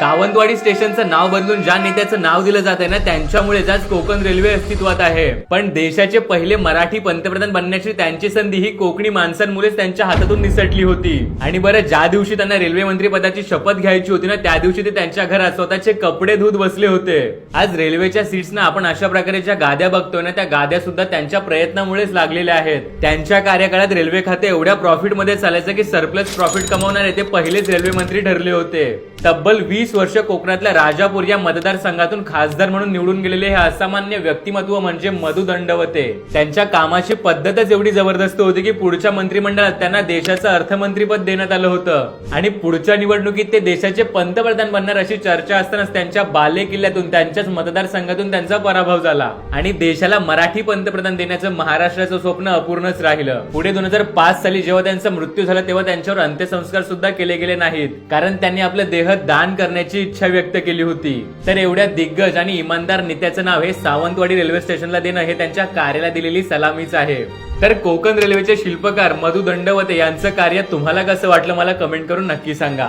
सावंतवाडी स्टेशनचं नाव बदलून ज्या नेत्याचं नाव दिलं जात आहे ना, त्यांच्यामुळेच आज कोकण रेल्वे अस्तित्वात आहे. पण देशाचे पहिले मराठी पंतप्रधान बनण्याची त्यांची संधी ही कोकणी माणसांमुळेच त्यांच्या हातातून निसटली होती. आणि बरं, ज्या दिवशी त्यांना रेल्वे मंत्री पदाची शपथ घ्यायची होती ना, त्या दिवशी ते त्यांच्या घरात स्वतःचे कपडे धुत बसले होते. आज रेल्वेच्या सीट्सना आपण अशा प्रकारे ज्या गाद्या बघतोय ना, त्या गाद्या सुद्धा त्यांच्या प्रयत्नामुळेच लागलेल्या आहेत. त्यांच्या कार्यकाळात रेल्वे खाते एवढ्या प्रॉफिट मध्ये चालायचं की सरप्लस प्रॉफिट कमावणारे ते पहिलेच रेल्वे मंत्री ठरले होते. तब्बल 20 वर्ष कोकणातल्या राजापूर या मतदारसंघातून खासदार म्हणून निवडून गेलेले हे असामान्य व्यक्तिमत्व म्हणजे मधु दंडवते. त्यांच्या कामाची पद्धतच एवढी जबरदस्त होती की पुढच्या मंत्रिमंडळात त्यांना देशाचं अर्थमंत्रीपद देण्यात आलं होतं. आणि पुढच्या निवडणुकीत ते देशाचे पंतप्रधान बनणार अशी चर्चा असतानाच त्यांच्या बाले किल्ल्यातून, त्यांच्याच मतदारसंघातून त्यांचा पराभव झाला. आणि देशाला मराठी पंतप्रधान देण्याचं महाराष्ट्राचं स्वप्न अपूर्णच राहिलं. पुढे 2005 साली जेव्हा त्यांचा मृत्यू झाला तेव्हा त्यांच्यावर अंत्यसंस्कार सुद्धा केले गेले नाहीत, कारण त्यांनी आपलं देह दान करण्याची इच्छा व्यक्त केली होती. तर एवढ्या दिग्गज आणि इमानदार नेत्याचं नाव हे सावंतवाडी रेल्वे स्टेशनला देणं हे त्यांच्या कार्याला दिलेली सलामीच आहे. तर कोकण रेल्वेचे शिल्पकार मधु दंडवते यांचं कार्य तुम्हाला कसं वाटलं मला कमेंट करून नक्की सांगा.